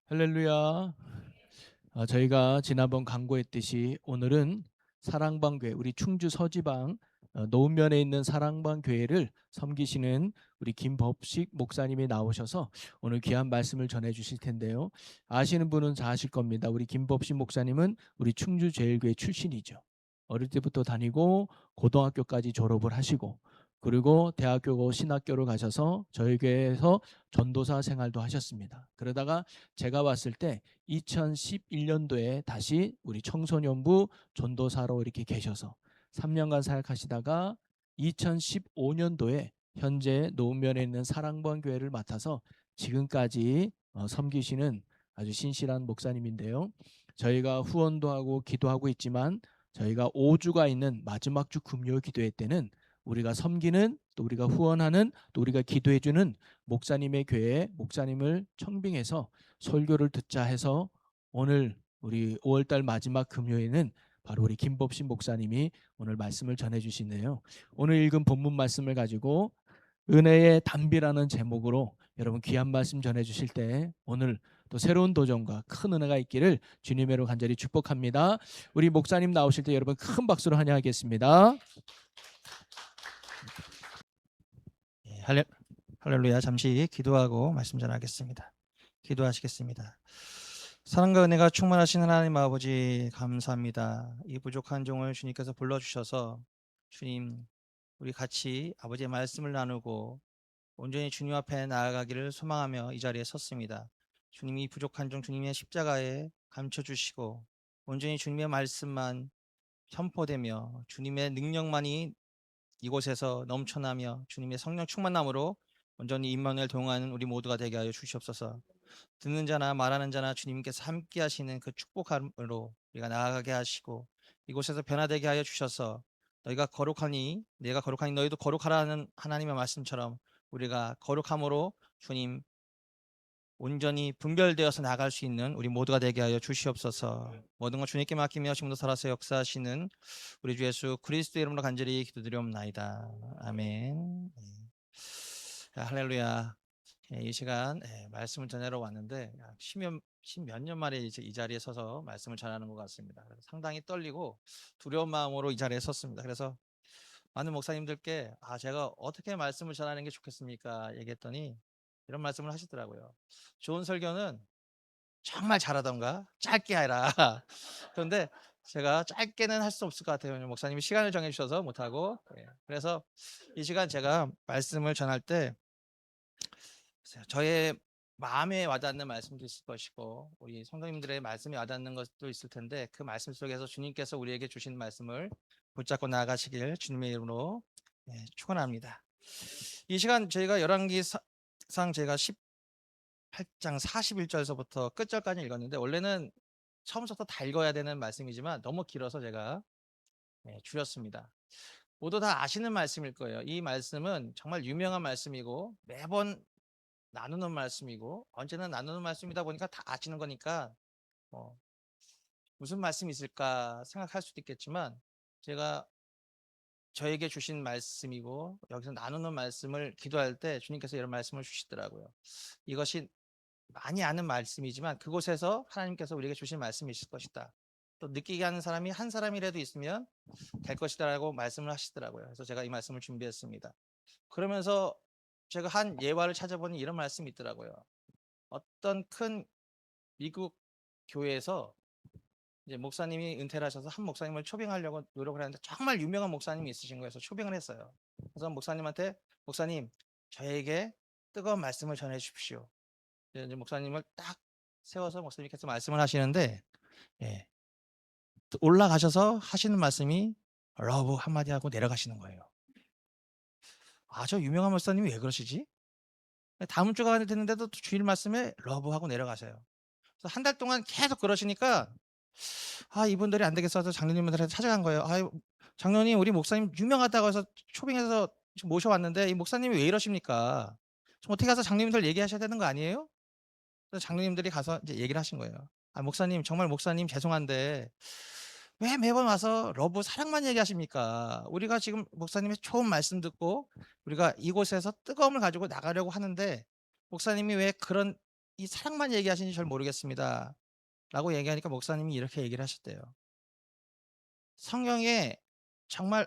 할렐루야. 저희가 지난번 강구했듯이 오늘은 사랑방교회, 우리 충주 서지방 노은면에 있는 사랑방교회를 섬기시는 우리 김법식 목사님이 나오셔서 오늘 귀한 말씀을 전해 주실 텐데요. 아시는 분은 다 아실 겁니다. 우리 김법식 목사님은 우리 충주제일교회 출신이죠. 어릴 때부터 다니고 고등학교까지 졸업을 하시고, 그리고 대학교 신학교를 가셔서 저희 교회에서 전도사 생활도 하셨습니다. 그러다가 제가 봤을 때 2011년도에 다시 우리 청소년부 전도사로 이렇게 계셔서 3년간 사역하시다가 2015년도에 현재 노은면에 있는 사랑방 교회를 맡아서 지금까지 섬기시는 아주 신실한 목사님인데요. 저희가 후원도 하고 기도하고 있지만 저희가 5주가 있는 마지막 주 금요 기도회 때는 우리가 섬기는, 또 우리가 후원하는, 또 우리가 기도해주는 목사님의 교회에 목사님을 청빙해서 설교를 듣자 해서 오늘 우리 5월달 마지막 금요일은 바로 우리 김법신 목사님이 오늘 말씀을 전해주시네요. 오늘 읽은 본문 말씀을 가지고 은혜의 담비라는 제목으로 여러분 귀한 말씀 전해주실 때 오늘 또 새로운 도전과 큰 은혜가 있기를 주님으로 간절히 축복합니다. 우리 목사님 나오실 때 여러분 큰 박수로 환영하겠습니다. 할렐루야. 잠시 기도하고 말씀 전하겠습니다. 기도하시겠습니다. 사랑과 은혜가 충만하신 하나님 아버지, 감사합니다. 이 부족한 종을 주님께서 불러주셔서 주님, 우리 같이 아버지의 말씀을 나누고 온전히 주님 앞에 나아가기를 소망하며 이 자리에 섰습니다. 주님이 부족한 종 주님의 십자가에 감춰주시고 온전히 주님의 말씀만 선포되며 주님의 능력만이 이곳에서 넘쳐나며 주님의 성령 충만함으로 온전히 임마누엘 동행하는 우리 모두가 되게 하여 주시옵소서. 듣는 자나 말하는 자나 주님께서 함께 하시는 그 축복함으로 우리가 나아가게 하시고 이곳에서 변화되게 하여 주셔서 너희가 거룩하니 내가 거룩하니 너희도 거룩하라는 하나님의 말씀처럼 우리가 거룩함으로 주님 온전히 분별되어서 나갈 수 있는 우리 모두가 되게 하여 주시옵소서. 모든 것 주님께 맡기며 지금도 살아서 역사하시는 우리 주 예수 그리스도의 이름으로 간절히 기도드리옵나이다. 아멘. 할렐루야. 이 시간 말씀을 전하러 왔는데 십몇 년 만에 이제 이 자리에 서서 말씀을 전하는 것 같습니다. 상당히 떨리고 두려운 마음으로 이 자리에 섰습니다. 그래서 많은 목사님들께 제가 어떻게 말씀을 전하는 게 좋겠습니까? 얘기했더니 이런 말씀을 하시더라고요. 좋은 설교는 정말 잘하던가 짧게 해라. 그런데 제가 짧게는 할 수 없을 것 같아요. 목사님이 시간을 정해주셔서 못하고. 그래서 이 시간 제가 말씀을 전할 때 저의 마음에 와닿는 말씀도 있을 것이고 우리 성도님들의 말씀에 와닿는 것도 있을 텐데 그 말씀 속에서 주님께서 우리에게 주신 말씀을 붙잡고 나아가시길 주님의 이름으로 축원합니다. 이 시간 저희가 열왕기상 제가 18장 41절에서부터 끝절까지 읽었는데 원래는 처음부터 다 읽어야 되는 말씀이지만 너무 길어서 제가 줄였습니다. 모두 다 아시는 말씀일 거예요. 이 말씀은 정말 유명한 말씀이고 매번 나누는 말씀이고 언제나 나누는 말씀이다 보니까 다 아시는 거니까 뭐 무슨 말씀이 있을까 생각할 수도 있겠지만 제가 저에게 주신 말씀이고 여기서 나누는 말씀을 기도할 때 주님께서 이런 말씀을 주시더라고요. 이것이 많이 아는 말씀이지만 그곳에서 하나님께서 우리에게 주신 말씀이 있을 것이다. 또 느끼게 하는 사람이 한 사람이라도 있으면 될 것이다라고 말씀을 하시더라고요. 그래서 제가 이 말씀을 준비했습니다. 그러면서 제가 한 예화를 찾아보니 이런 말씀이 있더라고요. 어떤 큰 미국 교회에서 이제 목사님이 은퇴를 하셔서 한 목사님을 초빙하려고 노력을 했는데 정말 유명한 목사님이 있으신 거여서 초빙을 했어요. 그래서 목사님한테 목사님 저에게 뜨거운 말씀을 전해 주십시오. 이제 목사님을 딱 세워서 목사님께서 말씀을 하시는데 예, 올라가셔서 하시는 말씀이 러브 한마디 하고 내려가시는 거예요. 저 유명한 목사님이 왜 그러시지? 다음 주가 됐는데도 주일 말씀에 러브하고 내려가세요. 그래서 한 달 동안 계속 그러시니까 이분들이 안 되겠어서 장로님들한테 찾아간 거예요. 장로님 우리 목사님 유명하다고 해서 초빙해서 모셔왔는데 이 목사님이 왜 이러십니까? 좀 어떻게 가서 장로님들 얘기하셔야 되는 거 아니에요? 그래서 장로님들이 가서 이제 얘기를 하신 거예요. 목사님 정말 목사님 죄송한데 왜 매번 와서 러브 사랑만 얘기하십니까? 우리가 지금 목사님의 좋은 말씀 듣고 우리가 이곳에서 뜨거움을 가지고 나가려고 하는데 목사님이 왜 그런 이 사랑만 얘기하시는지 잘 모르겠습니다. 라고 얘기하니까 목사님이 이렇게 얘기를 하셨대요. 성경에 정말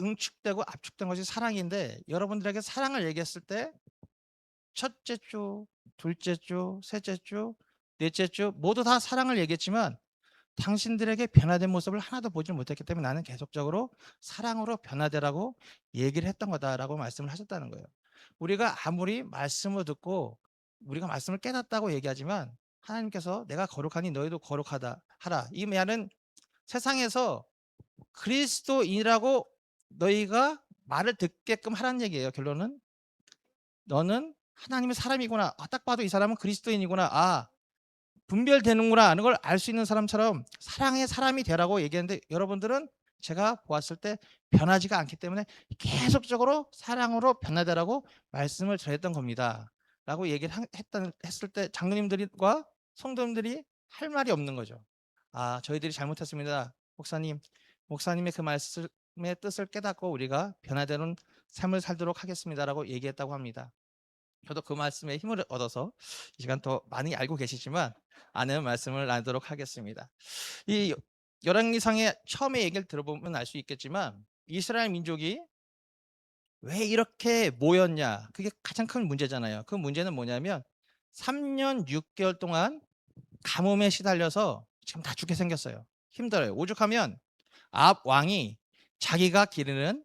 응축되고 압축된 것이 사랑인데 여러분들에게 사랑을 얘기했을 때 첫째 주, 둘째 주, 셋째 주, 넷째 주 모두 다 사랑을 얘기했지만 당신들에게 변화된 모습을 하나도 보지 못했기 때문에 나는 계속적으로 사랑으로 변화되라고 얘기를 했던 거다라고 말씀을 하셨다는 거예요. 우리가 아무리 말씀을 듣고 우리가 말씀을 깨닫다고 얘기하지만 하나님께서 내가 거룩하니 너희도 거룩하다 하라. 이 말은 세상에서 그리스도인이라고 너희가 말을 듣게끔 하라는 얘기예요. 결론은 너는 하나님의 사람이구나. 딱 봐도 이 사람은 그리스도인이구나. 분별되는구나 하는 걸 알 수 있는 사람처럼 사랑의 사람이 되라고 얘기했는데 여러분들은 제가 보았을 때 변하지가 않기 때문에 계속적으로 사랑으로 변화되라고 말씀을 드렸던 겁니다. 라고 얘기를 했을 때 장로님들과 성도님들이 할 말이 없는 거죠. 저희들이 잘못했습니다. 목사님의 그 말씀의 뜻을 깨닫고 우리가 변화되는 삶을 살도록 하겠습니다라고 얘기했다고 합니다. 저도 그 말씀에 힘을 얻어서 이 시간 더 많이 알고 계시지만 아는 말씀을 나누도록 하겠습니다. 이 열왕기상의 처음에 얘기를 들어보면 알 수 있겠지만 이스라엘 민족이 왜 이렇게 모였냐? 그게 가장 큰 문제잖아요. 그 문제는 뭐냐면 3년 6개월 동안 가뭄에 시달려서 지금 다 죽게 생겼어요. 힘들어요. 오죽하면 아합 왕이 자기가 기르는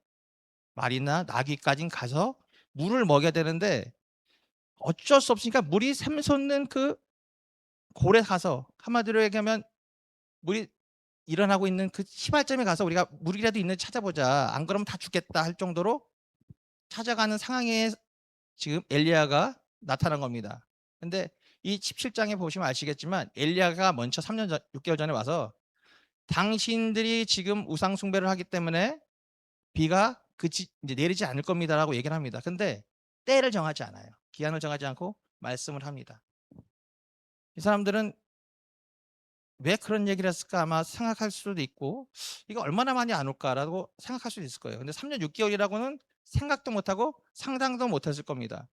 말이나 나귀까지 가서 물을 먹여야 되는데 어쩔 수 없으니까 물이 샘솟는 그 골에 가서 한마디로 얘기하면 물이 일어나고 있는 그 시발점에 가서 우리가 물이라도 있는지 찾아보자. 안 그러면 다 죽겠다 할 정도로 찾아가는 상황에 지금 엘리야가 나타난 겁니다. 근데 이 17장에 보시면 아시겠지만 엘리야가 먼저 3년 전, 6개월 전에 와서 당신들이 지금 우상 숭배를 하기 때문에 비가 이제 내리지 않을 겁니다라고 얘기를 합니다. 근데 때를 정하지 않아요. 기한을 정하지 않고 말씀을 합니다. 이 사람들은 왜 그런 얘기를 했을까 아마 생각할 수도 있고 이거 얼마나 많이 안 올까라고 생각할 수도 있을 거예요. 근데 3년 6개월이라고는 생각도 못하고 상상도 못했을 겁니다.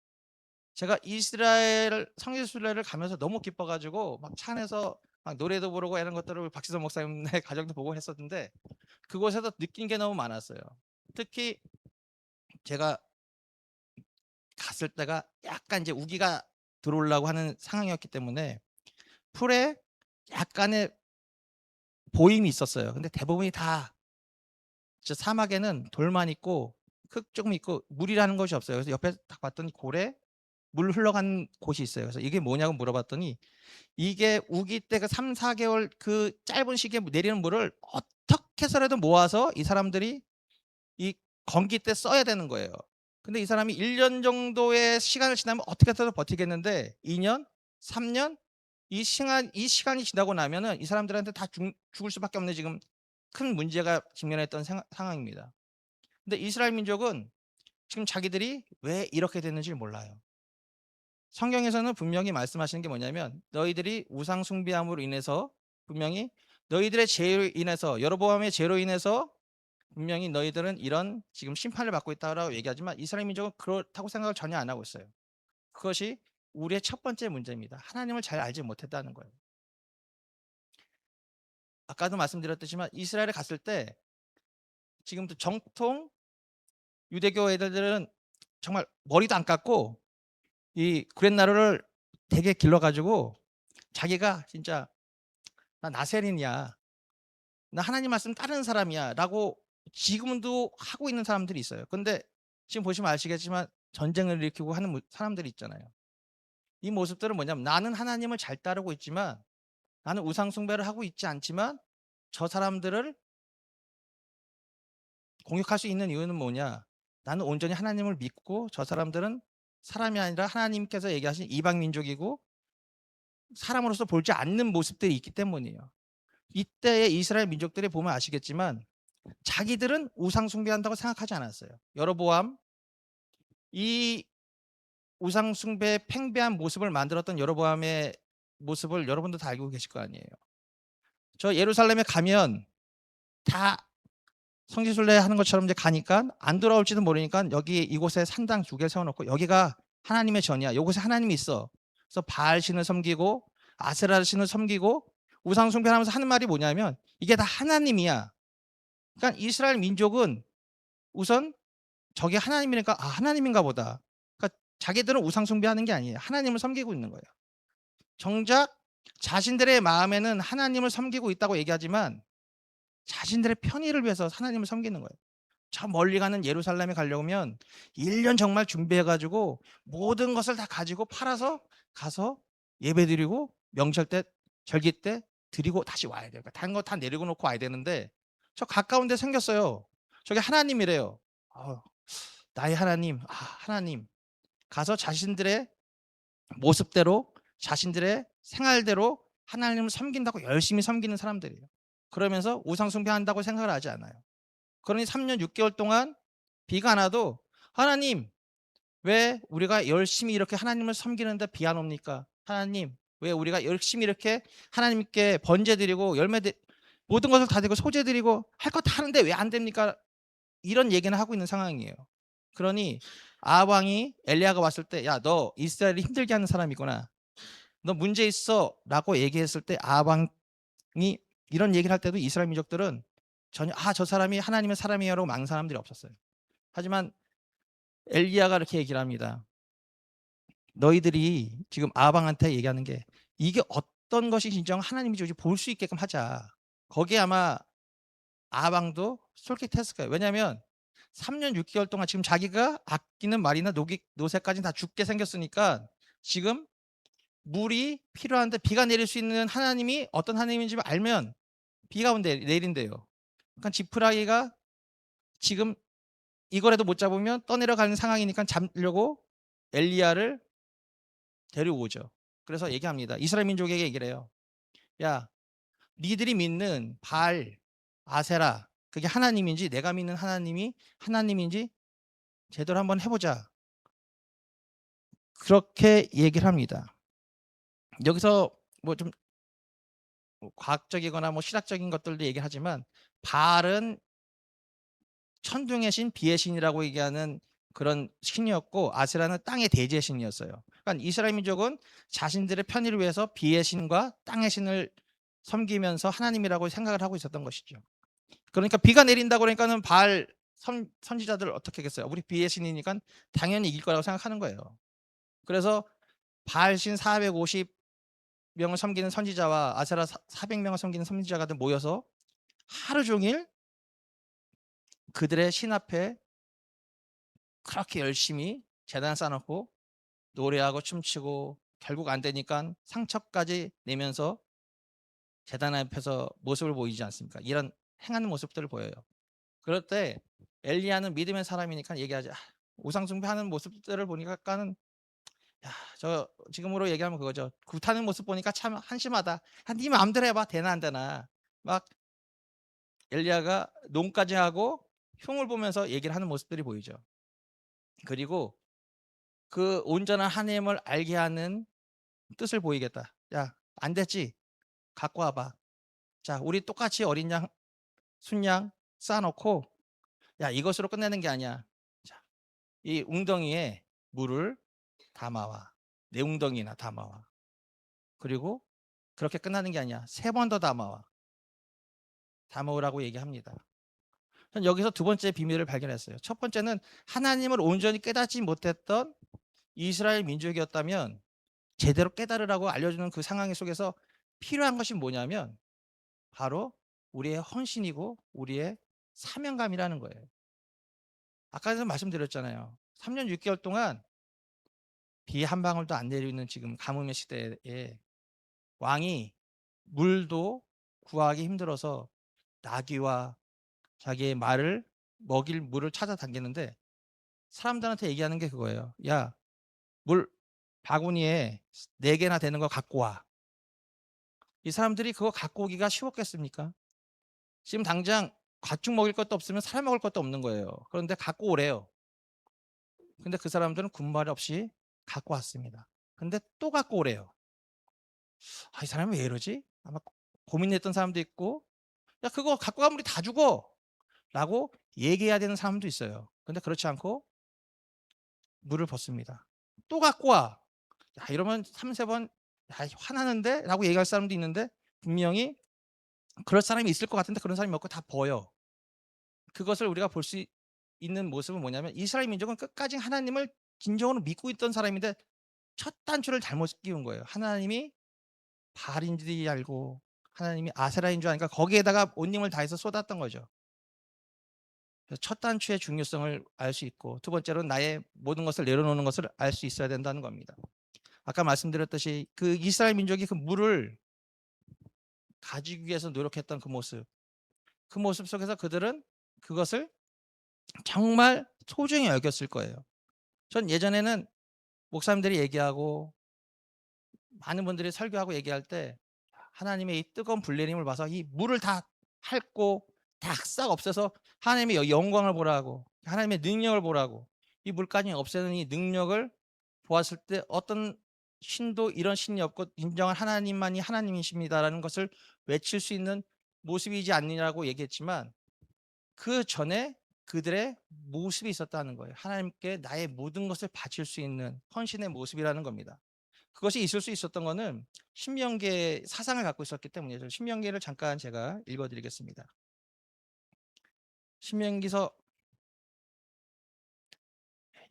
제가 이스라엘 성지순례를 가면서 너무 기뻐가지고 막 차 안에서 막 노래도 부르고 이런 것들을 박지선 목사님의 가정도 보고 했었는데 그곳에서 느낀 게 너무 많았어요. 특히 제가 갔을 때가 약간 이제 우기가 들어오려고 하는 상황이었기 때문에 풀에 약간의 보임이 있었어요. 근데 대부분이 다 진짜 사막에는 돌만 있고 흙 조금 있고 물이라는 것이 없어요. 그래서 옆에 딱 봤더니 고래 물 흘러간 곳이 있어요. 그래서 이게 뭐냐고 물어봤더니 이게 우기 때 그 3-4개월 그 짧은 시기에 내리는 물을 어떻게 해서라도 모아서 이 사람들이 이 건기 때 써야 되는 거예요. 근데 이 사람이 1년 정도의 시간을 지나면 어떻게 해서든 버티겠는데 2년, 3년 이 시간이 지나고 나면은 이 사람들한테 다 죽을 수밖에 없는 지금 큰 문제가 직면했던 상황입니다. 근데 이스라엘 민족은 지금 자기들이 왜 이렇게 됐는지 몰라요. 성경에서는 분명히 말씀하시는 게 뭐냐면 너희들이 우상 숭배함으로 인해서 분명히 너희들의 죄로 인해서 여로보암의 죄로 인해서 분명히 너희들은 이런 지금 심판을 받고 있다라고 얘기하지만 이스라엘 민족은 그렇다고 생각을 전혀 안 하고 있어요. 그것이 우리의 첫 번째 문제입니다. 하나님을 잘 알지 못했다는 거예요. 아까도 말씀드렸듯이만 이스라엘에 갔을 때 지금도 정통 유대교 애들은 정말 머리도 안 깎고 이 구렛나루를 되게 길러가지고 자기가 진짜 나 나세린이야. 나 하나님 말씀 따르는 사람이야. 라고 지금도 하고 있는 사람들이 있어요. 근데 지금 보시면 아시겠지만 전쟁을 일으키고 하는 사람들이 있잖아요. 이 모습들은 뭐냐면 나는 하나님을 잘 따르고 있지만 나는 우상 숭배를 하고 있지 않지만 저 사람들을 공격할 수 있는 이유는 뭐냐? 나는 온전히 하나님을 믿고 저 사람들은 사람이 아니라 하나님께서 얘기하신 이방 민족이고 사람으로서 볼지 않는 모습들이 있기 때문이에요. 이때의 이스라엘 민족들이 보면 아시겠지만 자기들은 우상 숭배한다고 생각하지 않았어요. 여로보암 이 우상 숭배 팽배한 모습을 만들었던 여로보암의 모습을 여러분도 다 알고 계실 거 아니에요. 저 예루살렘에 가면 다 성지순례 하는 것처럼 이제 가니까 안 돌아올지도 모르니까 여기 이곳에 산당 2개 세워놓고 여기가 하나님의 전이야. 이곳에 하나님이 있어. 그래서 바알 신을 섬기고 아세라 신을 섬기고 우상 숭배하면서 하는 말이 뭐냐면 이게 다 하나님이야. 그러니까 이스라엘 민족은 우선 저게 하나님이니까 아 하나님인가 보다. 그러니까 자기들은 우상 숭배하는 게 아니에요. 하나님을 섬기고 있는 거예요. 정작 자신들의 마음에는 하나님을 섬기고 있다고 얘기하지만 자신들의 편의를 위해서 하나님을 섬기는 거예요. 저 멀리 가는 예루살렘에 가려면 1년 정말 준비해 가지고 모든 것을 다 가지고 팔아서 가서 예배드리고 명절 때 절기 때 드리고 다시 와야 돼요. 그러니까 다른 거 다 내리고 놓고 와야 되는데 저 가까운 데 생겼어요. 저게 하나님이래요. 나의 하나님. 하나님. 가서 자신들의 모습대로 자신들의 생활대로 하나님을 섬긴다고 열심히 섬기는 사람들이에요. 그러면서 우상 숭배한다고 생각을 하지 않아요. 그러니 3년 6개월 동안 비가 안 와도 "하나님 왜 우리가 열심히 이렇게 하나님을 섬기는데 비 안 옵니까? 하나님 왜 우리가 열심히 이렇게 하나님께 번제 드리고 열매 모든 것을 다 드리고 소제 드리고 할 것 다 하는데 왜 안 됩니까?" 이런 얘기는 하고 있는 상황이에요. 그러니 아합 왕이 엘리야가 왔을 때 "야 너 이스라엘을 힘들게 하는 사람이구나. 너 문제 있어."라고 얘기했을 때 아합 왕이 이런 얘기를 할 때도 이스라엘 민족들은 전혀 저 사람이 하나님의 사람이에요라고 막는 사람들이 없었어요. 하지만 엘리야가 이렇게 얘기를 합니다. 너희들이 지금 아합 왕한테 얘기하는 게 이게 어떤 것이 진정 하나님인지 볼 수 있게끔 하자. 거기에 아마 아합 왕도 솔깃했을 거예요. 왜냐하면 3년 6 개월 동안 지금 자기가 아끼는 말이나 노새까지는 다 죽게 생겼으니까 지금 물이 필요한데 비가 내릴 수 있는 하나님이 어떤 하나님인지 알면 비가 내린대요. 그러니까 지푸라기가 지금 이거라도 못 잡으면 떠내려가는 상황이니까 잡으려고 엘리야를 데려오죠. 그래서 얘기합니다. 이스라엘 민족에게 얘기를 해요. "야 니들이 믿는 바알, 아세라 그게 하나님인지 내가 믿는 하나님이 하나님인지 제대로 한번 해 보자." 그렇게 얘기를 합니다. 여기서 뭐 좀 과학적이거나 뭐 신학적인 것들도 얘기하지만 바알은 천둥의 신, 비의 신이라고 얘기하는 그런 신이었고 아세라는 땅의 대지의 신이었어요. 그러니까 이스라엘 민족은 자신들의 편의를 위해서 비의 신과 땅의 신을 섬기면서 하나님이라고 생각을 하고 있었던 것이죠. 그러니까 비가 내린다고 그러니까는 바알 선지자들 어떻게 하겠어요? 우리 비의 신이니까 당연히 이길 거라고 생각하는 거예요. 그래서 바알 신 450명을 섬기는 선지자와 아세라 400명을 섬기는 선지자가 모여서 하루 종일 그들의 신 앞에 그렇게 열심히 제단 쌓아놓고 노래하고 춤추고 결국 안 되니까 상처까지 내면서 제단 앞에서 모습을 보이지 않습니까? 이런 행하는 모습들을 보여요. 그럴 때 엘리야는 믿음의 사람이니까 얘기하지. 우상 숭배하는 모습들을 보니까는 저 지금으로 얘기하면 그거죠. 굿하는 모습 보니까 참 한심하다. 네 마음대로 해봐. 되나 안 되나. 막 엘리야가 농까지 하고 흉을 보면서 얘기를 하는 모습들이 보이죠. 그리고 그 온전한 하나님을 알게 하는 뜻을 보이겠다. "야 안 됐지? 갖고 와 봐. 자 우리 똑같이 어린 양 순양 쌓아 놓고 야 이것으로 끝내는 게 아니야. 자 이 웅덩이에 물을 담아 와. 내 웅덩이나 담아 와. 그리고 그렇게 끝나는 게 아니야. 3번 더 담아 와. 담아 오라고 얘기합니다. 전 여기서 두 번째 비밀을 발견했어요. 첫 번째는 하나님을 온전히 깨닫지 못했던 이스라엘 민족이었다면 제대로 깨달으라고 알려주는 그 상황 속에서 필요한 것이 뭐냐면 바로 우리의 헌신이고 우리의 사명감이라는 거예요. 아까도 말씀드렸잖아요. 3년 6 개월 동안 비 한 방울도 안 내리는 지금 가뭄의 시대에 왕이 물도 구하기 힘들어서 나귀와 자기의 말을 먹일 물을 찾아다니는데 사람들한테 얘기하는 게 그거예요. "야 물 바구니에 4 개나 되는 거 갖고 와." 이 사람들이 그거 갖고 오기가 쉬웠겠습니까? 지금 당장 가축 먹일 것도 없으면 사람 먹을 것도 없는 거예요. 그런데 갖고 오래요. 근데 그 사람들은 군말 없이 갖고 왔습니다. 근데 또 갖고 오래요. 이 사람이 왜 이러지?' 아마 고민했던 사람도 있고 '야 그거 갖고 가면 우리 다 죽어.'라고 얘기해야 되는 사람도 있어요. 근데 그렇지 않고 물을 붓습니다. "또 갖고 와." 야, 이러면 3-4번 야, 화나는데? 라고 얘기할 사람도 있는데 분명히 그럴 사람이 있을 것 같은데 그런 사람이 없고 다 보여. 그것을 우리가 볼 수 있는 모습은 뭐냐면 이스라엘 민족은 끝까지 하나님을 진정으로 믿고 있던 사람인데 첫 단추를 잘못 끼운 거예요. 하나님이 바알인지 알고 하나님이 아세라인 줄 아니까 거기에다가 온 힘을 다해서 쏟았던 거죠. 그래서 첫 단추의 중요성을 알 수 있고 두 번째로는 나의 모든 것을 내려놓는 것을 알 수 있어야 된다는 겁니다. 아까 말씀드렸듯이 그 이스라엘 민족이 그 물을 가지기 위해서 노력했던 그 모습 속에서 그들은 그것을 정말 소중히 여겼을 거예요. 전 예전에는 목사님들이 얘기하고 많은 분들이 설교하고 얘기할 때 하나님의 이 뜨거운 불내림을 봐서 이 물을 다 핥고 다 싹 없애서 하나님의 영광을 보라고 하나님의 능력을 보라고 이 물까지 없애는 이 능력을 보았을 때 어떤 신도 이런 신이 없고 인정한 하나님만이 하나님이십니다라는 것을 외칠 수 있는 모습이지 않느냐고 얘기했지만 그 전에 그들의 모습이 있었다는 거예요. 하나님께 나의 모든 것을 바칠 수 있는 헌신의 모습이라는 겁니다. 그것이 있을 수 있었던 거는 신명기의 사상을 갖고 있었기 때문이죠. 신명기를 잠깐 제가 읽어드리겠습니다. 신명기서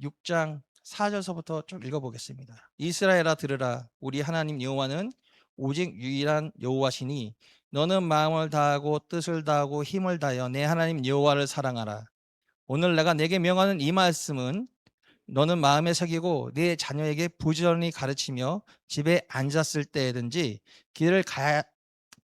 6장 4절서부터 좀 읽어보겠습니다. 이스라엘아 들으라. 우리 하나님 여호와는 오직 유일한 여호와시니 너는 마음을 다하고 뜻을 다하고 힘을 다하여 내 하나님 여호와를 사랑하라. 오늘 내가 내게 명하는 이 말씀은 너는 마음에 새기고 네 자녀에게 부지런히 가르치며 집에 앉았을 때든지 길을 갈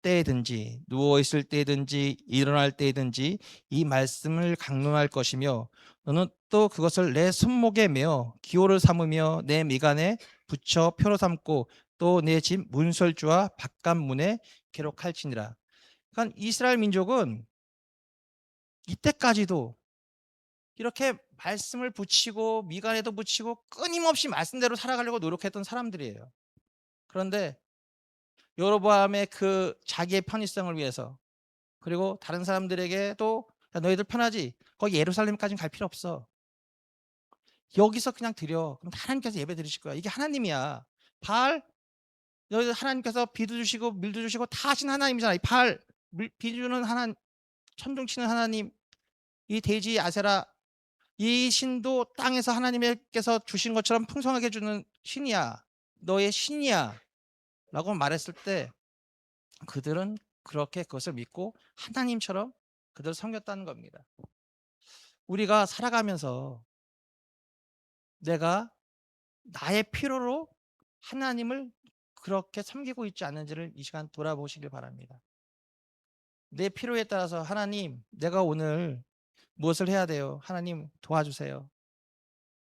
때든지 누워 있을 때든지 일어날 때든지 이 말씀을 강론할 것이며 너는 또 그것을 내 손목에 메어 기호를 삼으며 내 미간에 붙여 표로 삼고 또 내 집 문설주와 바깥문에 기록할지니라. 그러니까 이스라엘 민족은 이때까지도 이렇게 말씀을 붙이고 미간에도 붙이고 끊임없이 말씀대로 살아가려고 노력했던 사람들이에요. 그런데 여로보암의 그 자기의 편의성을 위해서 그리고 다른 사람들에게도 야, 너희들 편하지? 거기 예루살렘까지는 갈 필요 없어. 여기서 그냥 드려. 그럼 하나님께서 예배 드리실 거야. 이게 하나님이야. 바알 너희들 하나님께서 비도 주시고 밀도 주시고 다 하신 하나님이잖아. 이 바알 비 주는 하나님, 천둥 치는 하나님, 이 돼지 아세라 이 신도 땅에서 하나님께서 주신 것처럼 풍성하게 주는 신이야. 너의 신이야. 라고 말했을 때 그들은 그렇게 그것을 믿고 하나님처럼 그들을 섬겼다는 겁니다. 우리가 살아가면서 내가 나의 필요로 하나님을 그렇게 섬기고 있지 않는지를 이 시간 돌아보시길 바랍니다. 내 필요에 따라서 하나님, 내가 오늘 무엇을 해야 돼요? 하나님 도와주세요.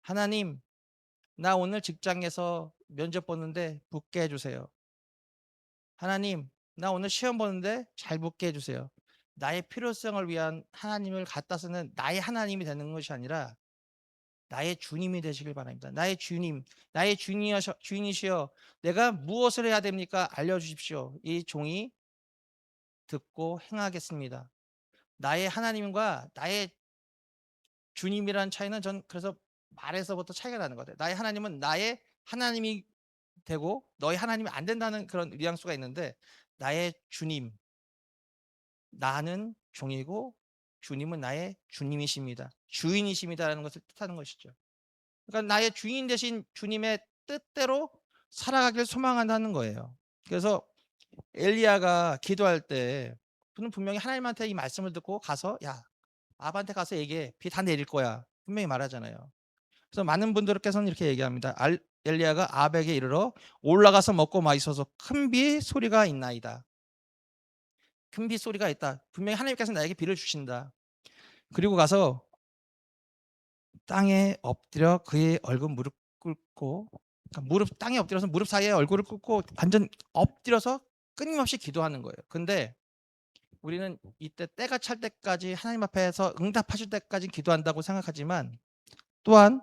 하나님, 나 오늘 직장에서 면접 보는데 붙게 해주세요. 하나님, 나 오늘 시험 보는데 잘 붙게 해주세요. 나의 필요성을 위한 하나님을 갖다 쓰는 나의 하나님이 되는 것이 아니라 나의 주님이 되시길 바랍니다. 나의 주님, 나의 주인이시여, 내가 무엇을 해야 됩니까? 알려주십시오. 이 종이 듣고 행하겠습니다. 나의 하나님과 나의 주님이라는 차이는 전 그래서 말에서부터 차이가 나는 것 같아요. 나의 하나님은 나의 하나님이 되고 너희 하나님이 안 된다는 그런 뉘앙스가 있는데 나의 주님, 나는 종이고 주님은 나의 주님이십니다. 주인이십니다라는 것을 뜻하는 것이죠. 그러니까 나의 주인 대신 주님의 뜻대로 살아가길 소망한다는 거예요. 그래서 엘리야가 기도할 때 그는 분명히 하나님한테 이 말씀을 듣고 가서 야 아합한테 가서 얘기해. 비 다 내릴 거야. 분명히 말하잖아요. 그래서 많은 분들께서는 이렇게 얘기합니다. 엘리야가 아합에게 이르러 올라가서 먹고 마시소서 큰 비 소리가 있나이다. 큰 비 소리가 있다. 분명히 하나님께서 나에게 비를 주신다. 그리고 가서 땅에 엎드려 그의 얼굴 무릎 꿇고 그러니까 무릎 땅에 엎드려서 무릎 사이에 얼굴을 꿇고 완전 엎드려서 끊임없이 기도하는 거예요. 근데 우리는 이때 때가 찰 때까지 하나님 앞에서 응답하실 때까지 기도한다고 생각하지만 또한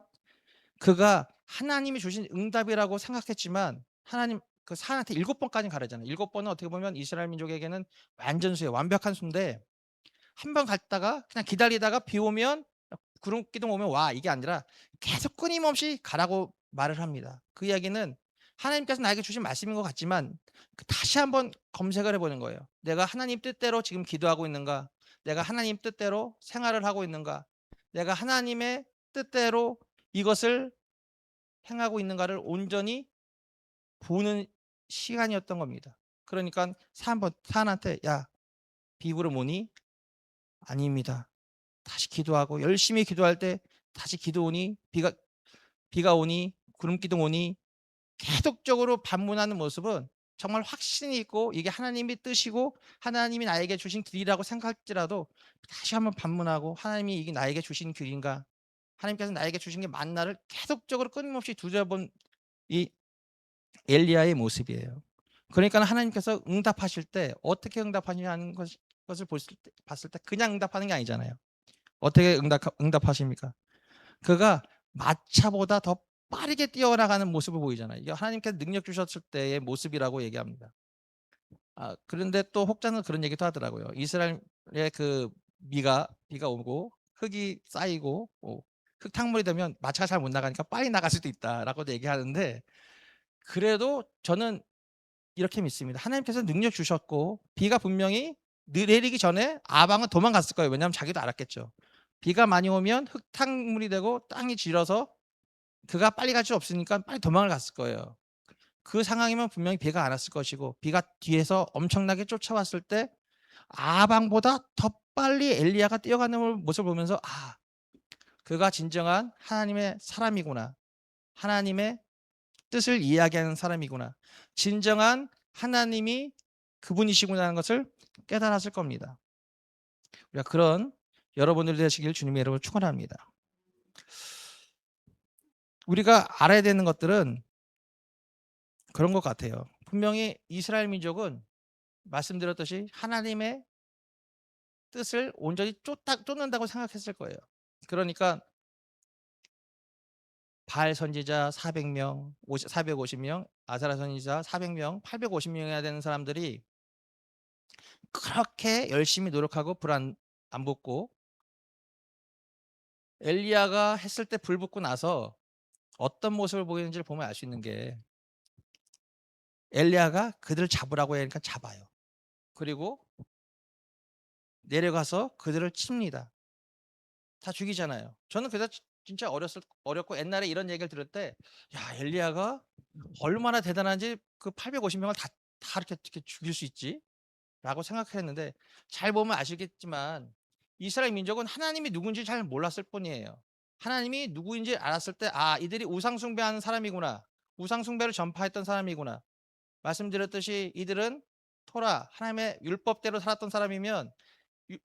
그가 하나님이 주신 응답이라고 생각했지만 하나님 그 사람한테 7번까지 가르잖아요. 7번은 어떻게 보면 이스라엘 민족에게는 완전수예요. 완벽한 수인데 한 번 갔다가 그냥 기다리다가 비 오면 구름 기둥 오면 와 이게 아니라 계속 끊임없이 가라고 말을 합니다. 그 이야기는 하나님께서 나에게 주신 말씀인 것 같지만 다시 한번 검색을 해보는 거예요. 내가 하나님 뜻대로 지금 기도하고 있는가? 내가 하나님 뜻대로 생활을 하고 있는가? 내가 하나님의 뜻대로 이것을 행하고 있는가를 온전히 보는 시간이었던 겁니다. 그러니까 사안한테 야 비구를 모니? 아닙니다. 다시 기도하고 열심히 기도할 때 다시 기도 오니 비가 오니 구름 기둥 오니 계속적으로 반문하는 모습은 정말 확신이 있고 이게 하나님의 뜻이고 하나님이 나에게 주신 길이라고 생각할지라도 다시 한번 반문하고 하나님이 이게 나에게 주신 길인가? 하나님께서 나에게 주신 게 맞나를 계속적으로 끊임없이 두드려본 이 엘리야의 모습이에요. 그러니까 하나님께서 응답하실 때 어떻게 응답하시냐는 것을 봤을 때 그냥 응답하는 게 아니잖아요. 어떻게 응답하십니까? 그가 마차보다 더 빠르게 뛰어나가는 모습을 보이잖아요. 이게 하나님께서 능력 주셨을 때의 모습이라고 얘기합니다. 그런데 또 혹자는 그런 얘기도 하더라고요. 이스라엘의 그 비가 오고 흙이 쌓이고 흙탕물이 되면 마차가 잘 못 나가니까 빨리 나갈 수도 있다라고도 얘기하는데 그래도 저는 이렇게 믿습니다. 하나님께서 능력 주셨고 비가 분명히 내리기 전에 아방은 도망갔을 거예요. 왜냐하면 자기도 알았겠죠. 비가 많이 오면 흙탕물이 되고 땅이 질어서 그가 빨리 갈 수 없으니까 빨리 도망을 갔을 거예요. 그 상황이면 분명히 비가 안 왔을 것이고 비가 뒤에서 엄청나게 쫓아왔을 때 아방보다 더 빨리 엘리야가 뛰어가는 모습을 보면서 그가 진정한 하나님의 사람이구나. 하나님의 뜻을 이야기하는 사람이구나. 진정한 하나님이 그분이시구나 하는 것을 깨달았을 겁니다. 우리가 그런 여러분들이 되시길 주님의 이름으로 축원합니다. 우리가 알아야 되는 것들은 그런 것 같아요. 분명히 이스라엘 민족은 말씀드렸듯이 하나님의 뜻을 온전히 쫓는다고 생각했을 거예요. 그러니까 바알 선지자 400명, 450명, 아사랴 선지자 400명, 850명이나 되는 사람들이 그렇게 열심히 노력하고 불 안 붙고 엘리야가 했을 때 불 붙고 나서 어떤 모습을 보이는지를 보면 알 수 있는 게 엘리야가 그들을 잡으라고 하니까 잡아요. 그리고 내려가서 그들을 칩니다. 다 죽이잖아요. 저는 그래서 진짜 어렸고 옛날에 이런 얘기를 들을 때 야 엘리야가 얼마나 대단한지 그 850명을 다 이렇게 죽일 수 있지라고 생각했는데 잘 보면 아시겠지만 이스라엘 민족은 하나님이 누군지 잘 몰랐을 뿐이에요. 하나님이 누구인지 알았을 때 이들이 우상 숭배하는 사람이구나. 우상 숭배를 전파했던 사람이구나. 말씀드렸듯이 이들은 토라 하나님의 율법대로 살았던 사람이면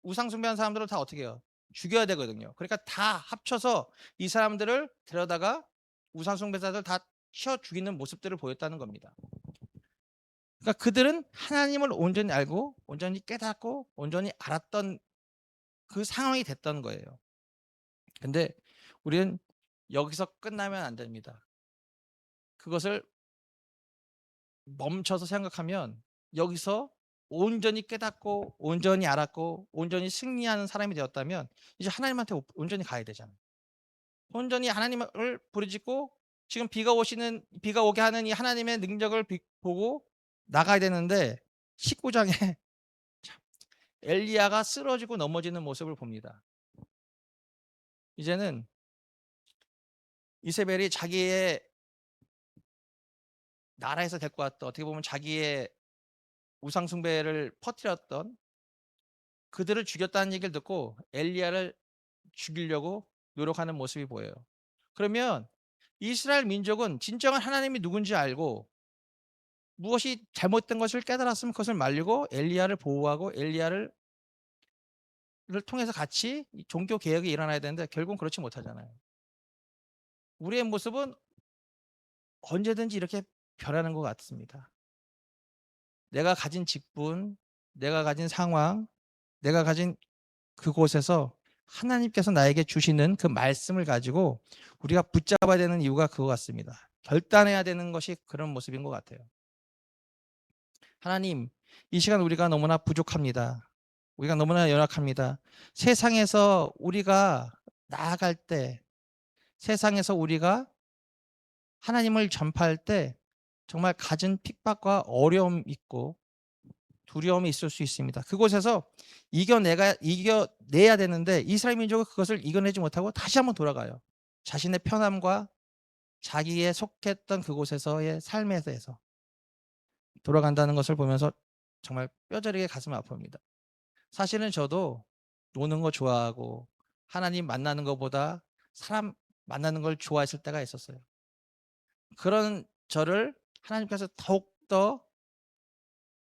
우상 숭배하는 사람들을 다 어떻게 해요? 죽여야 되거든요. 그러니까 다 합쳐서 이 사람들을 데려다가 우상 숭배자들 다 치어 죽이는 모습들을 보였다는 겁니다. 그러니까 그들은 하나님을 온전히 알고 온전히 깨닫고 온전히 알았던 그 상황이 됐던 거예요. 근데 우리는 여기서 끝나면 안 됩니다. 그것을 멈춰서 생각하면 여기서 온전히 깨닫고 온전히 알았고 온전히 승리하는 사람이 되었다면 이제 하나님한테 온전히 가야 되잖아요. 온전히 하나님을 부르짖고 지금 비가 오게 하는 이 하나님의 능력을 보고 나가야 되는데 19장에 엘리야가 쓰러지고 넘어지는 모습을 봅니다. 이제는 이세벨이 자기의 나라에서 데리고 왔던 어떻게 보면 자기의 우상 숭배를 퍼뜨렸던 그들을 죽였다는 얘기를 듣고 엘리야를 죽이려고 노력하는 모습이 보여요. 그러면 이스라엘 민족은 진정한 하나님이 누군지 알고 무엇이 잘못된 것을 깨달았으면 그것을 말리고 엘리야를 보호하고 엘리야를 통해서 같이 종교 개혁이 일어나야 되는데 결국은 그렇지 못하잖아요. 우리의 모습은 언제든지 이렇게 변하는 것 같습니다. 내가 가진 직분, 내가 가진 상황, 내가 가진 그곳에서 하나님께서 나에게 주시는 그 말씀을 가지고 우리가 붙잡아야 되는 이유가 그거 같습니다. 결단해야 되는 것이 그런 모습인 것 같아요. 하나님, 이 시간 우리가 너무나 부족합니다. 우리가 너무나 연약합니다. 세상에서 우리가 나아갈 때, 세상에서 우리가 하나님을 전파할 때 정말 갖은 핍박과 어려움 있고 두려움이 있을 수 있습니다. 그곳에서 이겨내야 되는데 이스라엘 민족은 그것을 이겨내지 못하고 다시 한번 돌아가요. 자신의 편함과 자기의 속했던 그곳에서의 삶에 대해서 돌아간다는 것을 보면서 정말 뼈저리게 가슴이 아픕니다. 사실은 저도 노는 거 좋아하고 하나님 만나는 것보다 사람 만나는 걸 좋아했을 때가 있었어요. 그런 저를 하나님께서 더욱더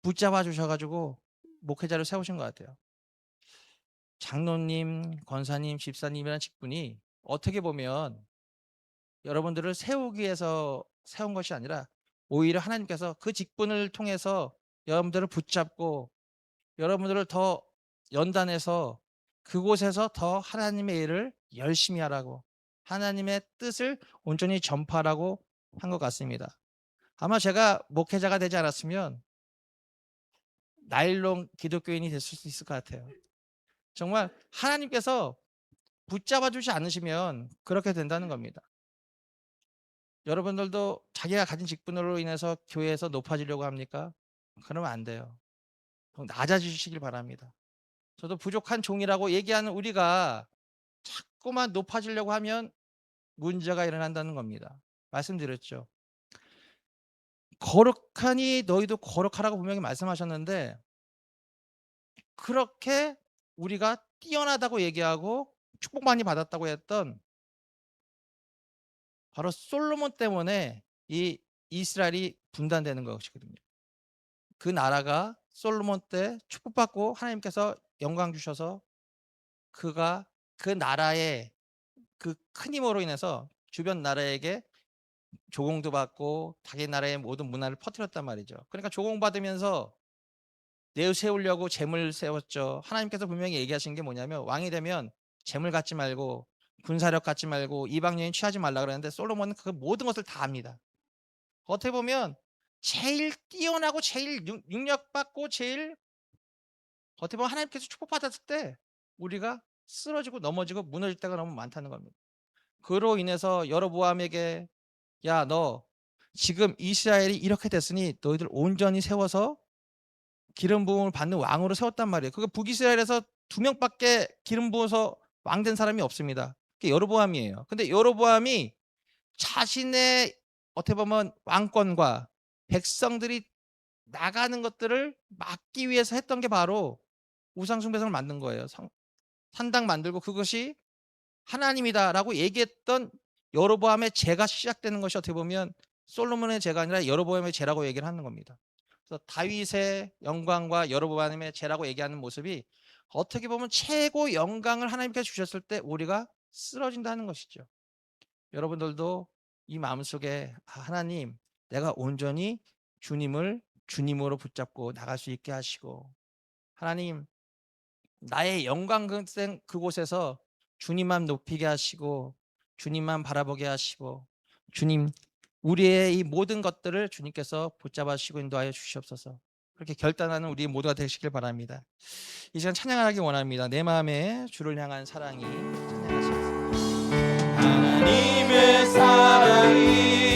붙잡아 주셔 가지고 목회자를 세우신 것 같아요. 장로님, 권사님, 집사님이라는 직분이 어떻게 보면 여러분들을 세우기 위해서 세운 것이 아니라 오히려 하나님께서 그 직분을 통해서 여러분들을 붙잡고 여러분들을 더 연단해서 그곳에서 더 하나님의 일을 열심히 하라고 하나님의 뜻을 온전히 전파하라고 한 것 같습니다. 아마 제가 목회자가 되지 않았으면 나일론 기독교인이 됐을 수 있을 것 같아요. 정말 하나님께서 붙잡아 주지 않으시면 그렇게 된다는 겁니다. 여러분들도 자기가 가진 직분으로 인해서 교회에서 높아지려고 합니까? 그러면 안 돼요. 낮아지시길 바랍니다. 저도 부족한 종이라고 얘기하는 우리가 자꾸만 높아지려고 하면 문제가 일어난다는 겁니다. 말씀드렸죠. 거룩하니 너희도 거룩하라고 분명히 말씀하셨는데 그렇게 우리가 뛰어나다고 얘기하고 축복 많이 받았다고 했던 바로 솔로몬 때문에 이 이스라엘이 분단되는 것이거든요. 그 나라가 솔로몬 때 축복받고 하나님께서 영광 주셔서 그가 그 나라의 그 큰 힘으로 인해서 주변 나라에게 조공도 받고 자기 나라의 모든 문화를 퍼뜨렸단 말이죠. 그러니까 조공받으면서 내세우려고 재물 세웠죠. 하나님께서 분명히 얘기하신 게 뭐냐면 왕이 되면 재물 갖지 말고 군사력 갖지 말고 이방 여인 취하지 말라 그랬는데 솔로몬은 그 모든 것을 다 합니다. 어떻게 보면 제일 뛰어나고 제일 능력받고 제일 어떻게 보면 하나님께서 축복받았을 때 우리가 쓰러지고 넘어지고 무너질 때가 너무 많다는 겁니다. 그로 인해서 여로보암에게 야, 너 지금 이스라엘이 이렇게 됐으니 너희들 온전히 세워서 기름 부음을 받는 왕으로 세웠단 말이에요. 그거 북이스라엘에서 2명밖에 기름 부어서 왕 된 사람이 없습니다. 그게 여로보암이에요. 근데 여로보암이 자신의 어떻게 보면 왕권과 백성들이 나가는 것들을 막기 위해서 했던 게 바로 우상 숭배상을 만든 거예요. 산당 만들고 그것이 하나님이다라고 얘기했던 여로보암의 죄가 시작되는 것이 어떻게 보면 솔로몬의 죄가 아니라 여로보암의 죄라고 얘기를 하는 겁니다. 그래서 다윗의 영광과 여로보암의 죄라고 얘기하는 모습이 어떻게 보면 최고 영광을 하나님께서 주셨을 때 우리가 쓰러진다는 것이죠. 여러분들도 이 마음속에 하나님 내가 온전히 주님을 주님으로 붙잡고 나갈 수 있게 하시고 하나님 나의 영광된 그곳에서 주님만 높이게 하시고 주님만 바라보게 하시고 주님 우리의 이 모든 것들을 주님께서 붙잡아 주시고 인도하여 주시옵소서. 그렇게 결단하는 우리 모두가 되시길 바랍니다. 이 시간 찬양하기 원합니다. 내 마음에 주를 향한 사랑이 찬양하시겠습니다. 하나님의 사랑이